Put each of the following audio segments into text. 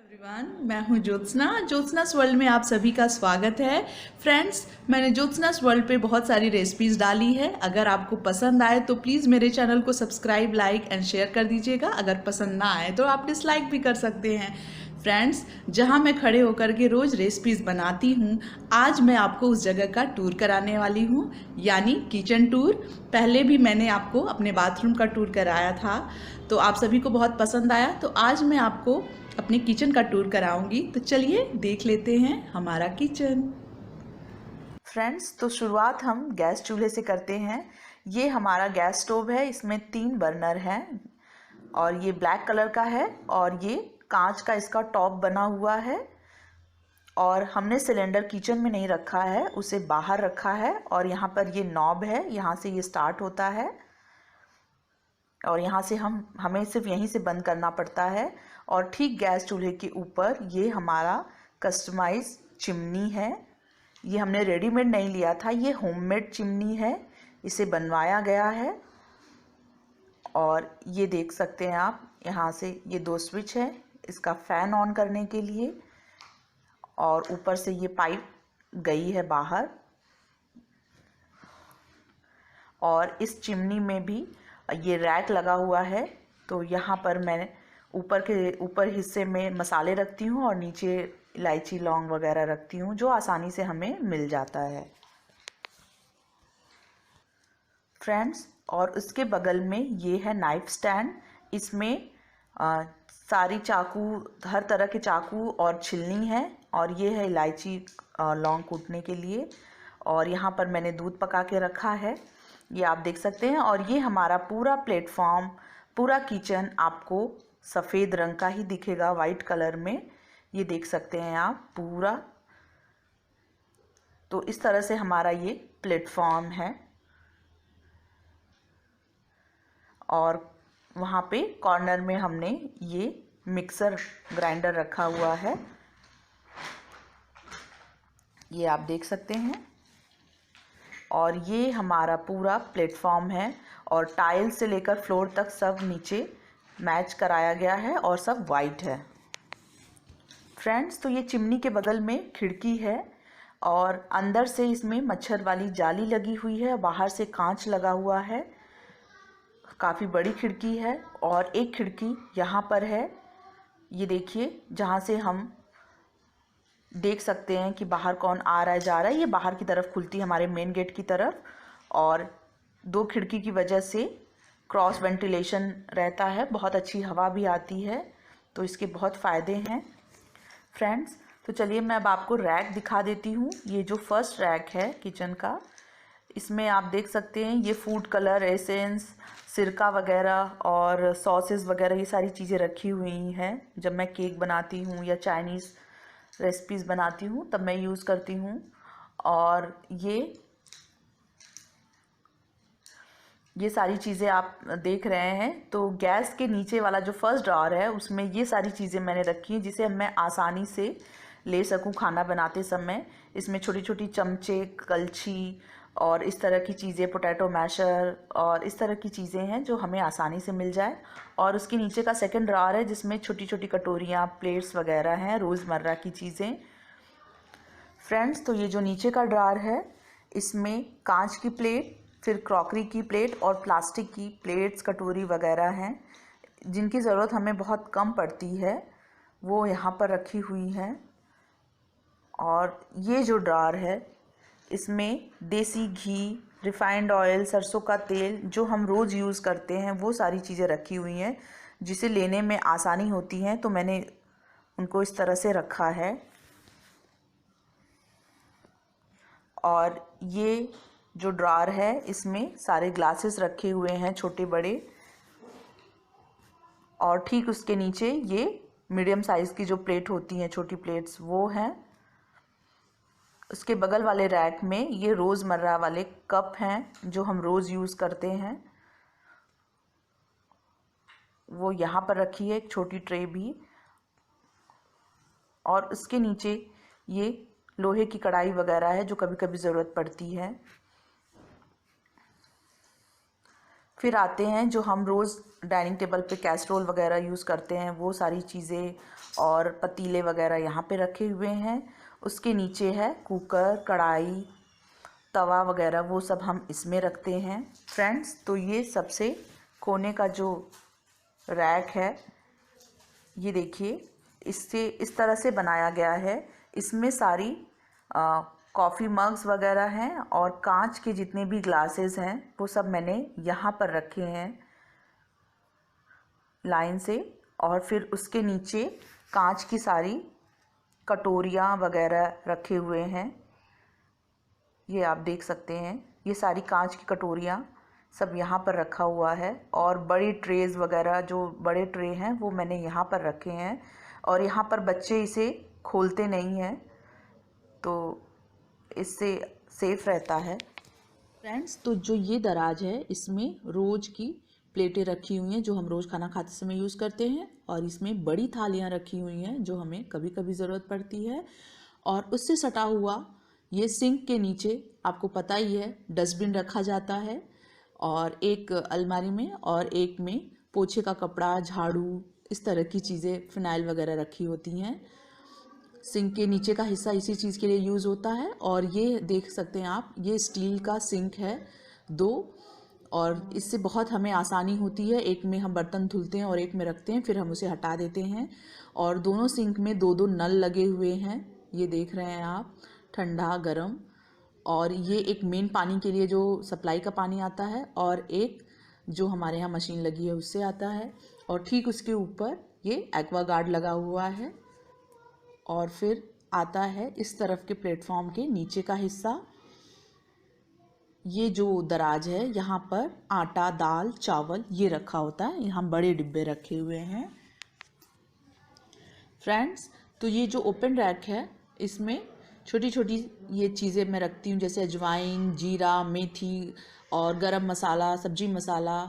Everyone, मैं हूं ज्योत्सनास world में आप सभी का स्वागत है। फ्रेंड्स, मैंने ज्योत्सनास वर्ल्ड पे बहुत सारी रेसिपीज़ डाली है। अगर आपको पसंद आए तो प्लीज़ मेरे चैनल को सब्सक्राइब, लाइक एंड शेयर कर दीजिएगा। अगर पसंद ना आए तो आप डिसलाइक भी कर सकते हैं। फ्रेंड्स, जहां मैं खड़े होकर के रोज़ रेसिपीज़ बनाती हूं, आज मैं आपको उस जगह का टूर कराने वाली हूं, यानी किचन टूर। पहले भी मैंने आपको अपने बाथरूम का टूर कराया था, तो आप सभी को बहुत पसंद आया। तो आज मैं आपको अपने किचन का टूर कराऊंगी। तो चलिए देख लेते हैं हमारा किचन। फ्रेंड्स, तो शुरुआत हम गैस चूल्हे से करते हैं। ये हमारा गैस स्टोव है, इसमें 3 बर्नर हैं और ये ब्लैक कलर का है और ये कांच का इसका टॉप बना हुआ है। और हमने सिलेंडर किचन में नहीं रखा है, उसे बाहर रखा है। और यहाँ पर ये नॉब है, यहाँ से ये स्टार्ट होता है और यहाँ से हमें सिर्फ यहीं से बंद करना पड़ता है। और ठीक गैस चूल्हे के ऊपर ये हमारा कस्टमाइज चिमनी है। ये हमने रेडीमेड नहीं लिया था, ये होममेड चिमनी है, इसे बनवाया गया है। और ये देख सकते हैं आप, यहाँ से ये 2 स्विच है इसका फ़ैन ऑन करने के लिए, और ऊपर से ये पाइप गई है बाहर। और इस चिमनी में भी ये रैक लगा हुआ है, तो यहाँ पर मैं ऊपर हिस्से में मसाले रखती हूँ और नीचे इलायची, लौंग वगैरह रखती हूँ, जो आसानी से हमें मिल जाता है। फ्रेंड्स, और उसके बगल में ये है नाइफ स्टैंड। इसमें सारी चाकू, हर तरह के चाकू और छिलनी है। और ये है इलायची, लौंग कूटने के लिए। और यहाँ पर मैंने दूध पका के रखा है, ये आप देख सकते हैं। और ये हमारा पूरा प्लेटफॉर्म, पूरा किचन आपको सफ़ेद रंग का ही दिखेगा, वाइट कलर में। ये देख सकते हैं आप पूरा। तो इस तरह से हमारा ये प्लेटफॉर्म है। और वहाँ पे कॉर्नर में हमने ये मिक्सर ग्राइंडर रखा हुआ है, ये आप देख सकते हैं। और ये हमारा पूरा प्लेटफॉर्म है और टाइल से लेकर फ्लोर तक सब नीचे मैच कराया गया है और सब वाइट है। फ्रेंड्स, तो ये चिमनी के बगल में खिड़की है और अंदर से इसमें मच्छर वाली जाली लगी हुई है, बाहर से कांच लगा हुआ है। काफ़ी बड़ी खिड़की है। और एक खिड़की यहाँ पर है, ये देखिए, जहाँ से हम देख सकते हैं कि बाहर कौन आ रहा है, जा रहा है। ये बाहर की तरफ खुलती है, हमारे मेन गेट की तरफ। और 2 खिड़की की वजह से क्रॉस वेंटिलेशन रहता है, बहुत अच्छी हवा भी आती है, तो इसके बहुत फ़ायदे हैं। फ्रेंड्स, तो चलिए मैं अब आपको रैक दिखा देती हूँ। ये जो फर्स्ट रैक है किचन का, इसमें आप देख सकते हैं ये फूड कलर, एसेंस, सिरका वगैरह और सॉसेस वगैरह, ये सारी चीज़ें रखी हुई हैं। जब मैं केक बनाती हूँ या चाइनीज़ रेसिपीज़ बनाती हूँ तब मैं यूज़ करती हूँ। और ये सारी चीज़ें आप देख रहे हैं। तो गैस के नीचे वाला जो फर्स्ट ड्रॉअर है, उसमें ये सारी चीज़ें मैंने रखी हैं जिसे मैं आसानी से ले सकूं खाना बनाते समय। इसमें छोटी छोटी चमचे, कलछी और इस तरह की चीज़ें, पोटैटो मैशर और इस तरह की चीज़ें हैं जो हमें आसानी से मिल जाए। और उसके नीचे का सेकंड ड्रॉअर है जिसमें छोटी छोटी कटोरियाँ, प्लेट्स वगैरह हैं, रोज़मर्रा की चीज़ें। फ्रेंड्स, तो ये जो नीचे का ड्रॉअर है, इसमें कांच की प्लेट, फिर क्रॉकरी की प्लेट और प्लास्टिक की प्लेट्स, कटोरी वगैरह हैं जिनकी ज़रूरत हमें बहुत कम पड़ती है, वो यहाँ पर रखी हुई हैं। और ये जो ड्रॉअर है, इसमें देसी घी, रिफाइंड ऑयल, सरसों का तेल, जो हम रोज़ यूज़ करते हैं, वो सारी चीज़ें रखी हुई हैं जिसे लेने में आसानी होती है, तो मैंने उनको इस तरह से रखा है। और ये जो ड्रॉअर है, इसमें सारे ग्लासेस रखे हुए हैं, छोटे बड़े। और ठीक उसके नीचे ये मीडियम साइज़ की जो प्लेट होती हैं, छोटी प्लेट्स, वो हैं। उसके बगल वाले रैक में ये रोज़मर्रा वाले कप हैं जो हम रोज़ यूज़ करते हैं, वो यहाँ पर रखी है, एक छोटी ट्रे भी। और उसके नीचे ये लोहे की कढ़ाई वगैरह है जो कभी कभी ज़रूरत पड़ती है। फिर आते हैं जो हम रोज़ डाइनिंग टेबल पे कैसरोल वगैरह यूज़ करते हैं, वो सारी चीज़ें और पतीले वगैरह यहाँ पे रखे हुए हैं। उसके नीचे है कुकर, कढ़ाई, तवा वगैरह, वो सब हम इसमें रखते हैं फ्रेंड्स। तो ये सबसे कोने का जो रैक है, ये देखिए, इससे इस तरह से बनाया गया है। इसमें सारी कॉफ़ी मग्स वगैरह हैं और कांच के जितने भी ग्लासेस हैं वो सब मैंने यहाँ पर रखे हैं लाइन से। और फिर उसके नीचे कांच की सारी कटोरियाँ वगैरह रखे हुए हैं, ये आप देख सकते हैं। ये सारी कांच की कटोरियाँ सब यहाँ पर रखा हुआ है। और बड़ी ट्रेज़ वगैरह, जो बड़े ट्रे हैं वो मैंने यहाँ पर रखे हैं। और यहाँ पर बच्चे इसे खोलते नहीं हैं, तो इससे सेफ रहता है फ्रेंड्स। तो जो ये दराज है, इसमें रोज़ की प्लेटें रखी हुई हैं जो हम रोज़ खाना खाते समय यूज़ करते हैं। और इसमें बड़ी थालियाँ रखी हुई हैं जो हमें कभी कभी ज़रूरत पड़ती है। और उससे सटा हुआ ये सिंक के नीचे आपको पता ही है डस्टबिन रखा जाता है, और एक अलमारी में और एक में पोछे का कपड़ा, झाड़ू, इस तरह की चीज़ें, फिनाइल वगैरह रखी होती हैं। सिंक के नीचे का हिस्सा इसी चीज़ के लिए यूज़ होता है। और ये देख सकते हैं आप, ये स्टील का सिंक है 2, और इससे बहुत हमें आसानी होती है। एक में हम बर्तन धुलते हैं और एक में रखते हैं, फिर हम उसे हटा देते हैं। और दोनों सिंक में 2-2 नल लगे हुए हैं, ये देख रहे हैं आप, ठंडा गर्म। और ये एक मेन पानी के लिए जो सप्लाई का पानी आता है, और एक जो हमारे यहाँ मशीन लगी है उससे आता है। और ठीक उसके ऊपर ये एक्वागार्ड लगा हुआ है। और फिर आता है इस तरफ के प्लेटफॉर्म के नीचे का हिस्सा। ये जो दराज है, यहाँ पर आटा, दाल, चावल ये रखा होता है। यहाँ बड़े डिब्बे रखे हुए हैं फ्रेंड्स। तो ये जो ओपन रैक है, इसमें छोटी छोटी ये चीज़ें मैं रखती हूँ, जैसे अजवाइन, जीरा, मेथी और गरम मसाला, सब्जी मसाला,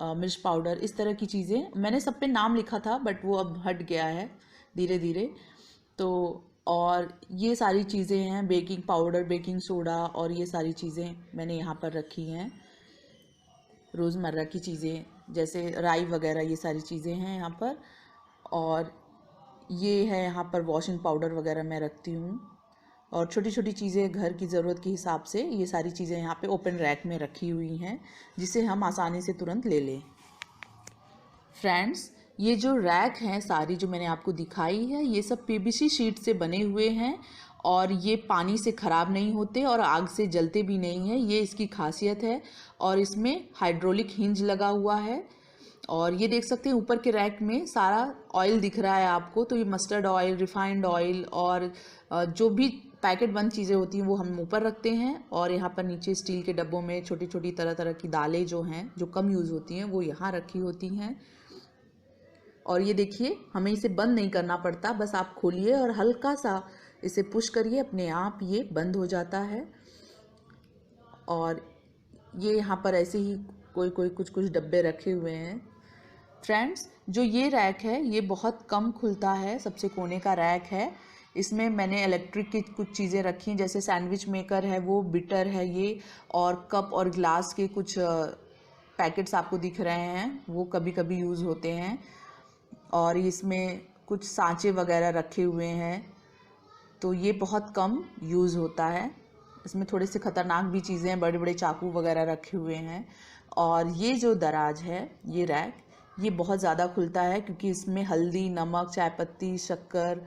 मिर्च पाउडर, इस तरह की चीज़ें। मैंने सब पे नाम लिखा था बट वो अब हट गया है धीरे धीरे। तो और ये सारी चीज़ें हैं, बेकिंग पाउडर, बेकिंग सोडा, और ये सारी चीज़ें मैंने यहाँ पर रखी हैं। रोज़मर्रा की चीज़ें जैसे राई वगैरह, ये सारी चीज़ें हैं यहाँ पर। और ये है यहाँ पर वॉशिंग पाउडर वगैरह मैं रखती हूँ। और छोटी छोटी चीज़ें घर की ज़रूरत के हिसाब से ये सारी चीज़ें यहाँ पे ओपन रैक में रखी हुई हैं, जिसे हम आसानी से तुरंत ले लें फ्रेंड्स। ये जो रैक हैं सारी जो मैंने आपको दिखाई है, ये सब पीवीसी शीट से बने हुए हैं। और ये पानी से ख़राब नहीं होते और आग से जलते भी नहीं हैं, ये इसकी खासियत है। और इसमें हाइड्रोलिक हिंज लगा हुआ है। और ये देख सकते हैं ऊपर के रैक में सारा ऑयल दिख रहा है आपको। तो ये मस्टर्ड ऑयल, रिफाइंड ऑयल और जो भी पैकेट बंद चीज़ें होती हैं वो हम ऊपर रखते हैं। और यहाँ पर नीचे स्टील के डब्बों में छोटी छोटी तरह तरह की दालें जो हैं, जो कम यूज़ होती हैं, वो यहाँ रखी होती हैं। और ये देखिए, हमें इसे बंद नहीं करना पड़ता, बस आप खोलिए और हल्का सा इसे पुश करिए, अपने आप ये बंद हो जाता है। और ये यहाँ पर ऐसे ही कोई कोई कुछ कुछ डब्बे रखे हुए हैं फ्रेंड्स। जो ये रैक है ये बहुत कम खुलता है, सबसे कोने का रैक है। इसमें मैंने इलेक्ट्रिक की कुछ चीज़ें रखी हैं, जैसे सैंडविच मेकर है, वो बिटर है ये, और कप और ग्लास के कुछ पैकेट्स आपको दिख रहे हैं, वो कभी कभी यूज़ होते हैं। और इसमें कुछ सांचे वगैरह रखे हुए हैं, तो ये बहुत कम यूज़ होता है। इसमें थोड़े से ख़तरनाक भी चीज़ें हैं, बड़े बड़े चाकू वगैरह रखे हुए हैं। और ये जो दराज है, ये रैक, ये बहुत ज़्यादा खुलता है क्योंकि इसमें हल्दी, नमक, चाय पत्ती, शक्कर,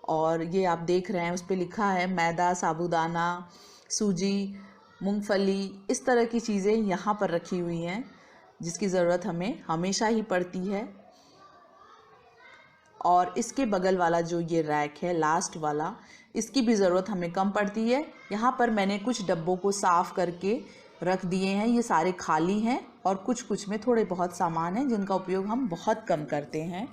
और ये आप देख रहे हैं उस पर लिखा है मैदा, साबूदाना, सूजी, मूंगफली, इस तरह की चीज़ें यहाँ पर रखी हुई हैं जिसकी ज़रूरत हमें हमेशा ही पड़ती है। और इसके बगल वाला जो ये रैक है, लास्ट वाला, इसकी भी ज़रूरत हमें कम पड़ती है। यहाँ पर मैंने कुछ डब्बों को साफ़ करके रख दिए हैं, ये सारे खाली हैं, और कुछ कुछ में थोड़े बहुत सामान हैं जिनका उपयोग हम बहुत कम करते हैं।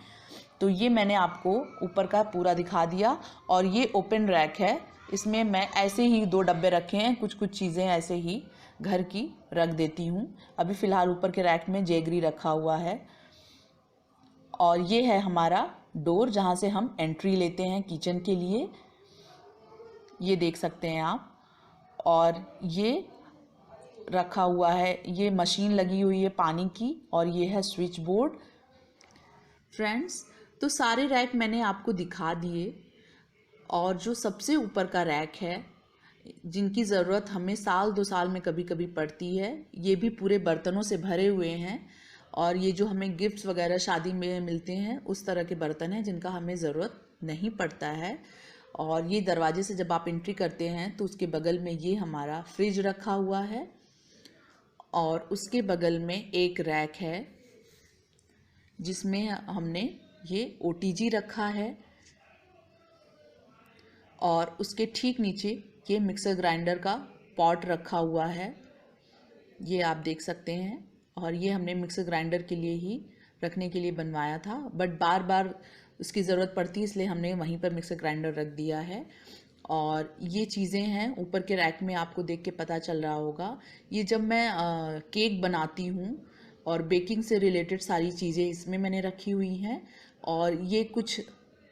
तो ये मैंने आपको ऊपर का पूरा दिखा दिया। और ये ओपन रैक है, इसमें मैं ऐसे ही 2 डब्बे रखे हैं, कुछ कुछ चीज़ें ऐसे ही घर की रख देती हूँ। अभी फ़िलहाल ऊपर के रैक में जेगरी रखा हुआ है। और ये है हमारा डोर जहाँ से हम एंट्री लेते हैं किचन के लिए, ये देख सकते हैं आप। और ये रखा हुआ है, ये मशीन लगी हुई है पानी की, और ये है स्विच बोर्ड। फ्रेंड्स, तो सारे रैक मैंने आपको दिखा दिए, और जो सबसे ऊपर का रैक है जिनकी ज़रूरत हमें साल 2 साल में कभी कभी पड़ती है, ये भी पूरे बर्तनों से भरे हुए हैं। और ये जो हमें गिफ्ट्स वगैरह शादी में मिलते हैं उस तरह के बर्तन हैं जिनका हमें ज़रूरत नहीं पड़ता है। और ये दरवाजे से जब आप एंट्री करते हैं तो उसके बगल में ये हमारा फ्रिज रखा हुआ है, और उसके बगल में एक रैक है जिसमें हमने ये OTG रखा है, और उसके ठीक नीचे ये मिक्सर ग्राइंडर का पॉट रखा हुआ है, ये आप देख सकते हैं। और ये हमने मिक्सर ग्राइंडर के लिए ही रखने के लिए बनवाया था, बट बार बार उसकी ज़रूरत पड़ती है इसलिए हमने वहीं पर मिक्सर ग्राइंडर रख दिया है। और ये चीज़ें हैं ऊपर के रैक में, आपको देख के पता चल रहा होगा। ये जब मैं केक बनाती हूँ और बेकिंग से रिलेटेड सारी चीज़ें इसमें मैंने रखी हुई हैं। और ये कुछ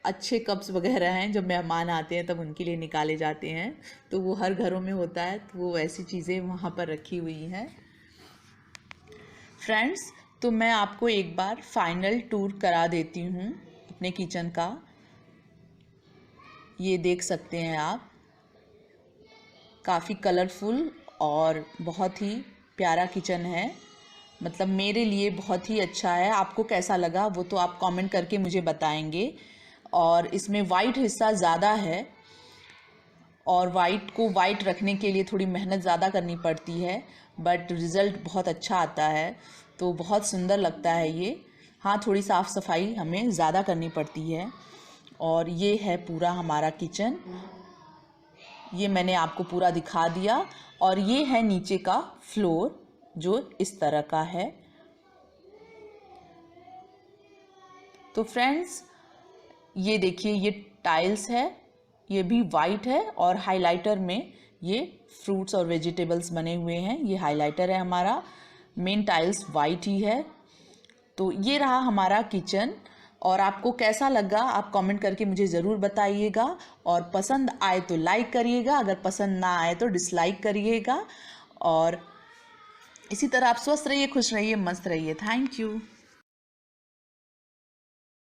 अच्छे कप्स वगैरह हैं, जब मेहमान आते हैं तब उनके लिए निकाले जाते हैं, तो वो हर घरों में होता है, तो वो ऐसी चीज़ें वहाँ पर रखी हुई हैं। फ्रेंड्स, तो मैं आपको एक बार फाइनल टूर करा देती हूँ अपने किचन का। ये देख सकते हैं आप, काफ़ी कलरफुल और बहुत ही प्यारा किचन है, मतलब मेरे लिए बहुत ही अच्छा है। आपको कैसा लगा वो तो आप कमेंट करके मुझे बताएंगे। और इसमें वाइट हिस्सा ज़्यादा है, और वाइट को वाइट रखने के लिए थोड़ी मेहनत ज़्यादा करनी पड़ती है, बट रिज़ल्ट बहुत अच्छा आता है, तो बहुत सुंदर लगता है ये। हाँ, थोड़ी साफ़ सफाई हमें ज़्यादा करनी पड़ती है। और ये है पूरा हमारा किचन, ये मैंने आपको पूरा दिखा दिया। और ये है नीचे का फ्लोर जो इस तरह का है। तो फ्रेंड्स, ये देखिए, ये टाइल्स है, ये भी वाइट है, और हाइलाइटर में ये फ्रूट्स और वेजिटेबल्स बने हुए हैं। ये हाइलाइटर है हमारा, मेन टाइल्स वाइट ही है। तो ये रहा हमारा किचन, और आपको कैसा लगा आप कमेंट करके मुझे ज़रूर बताइएगा। और पसंद आए तो लाइक करिएगा, अगर पसंद ना आए तो डिसलाइक करिएगा। और इसी तरह आप स्वस्थ रहिए, खुश रहिए, मस्त रहिए। Thank you.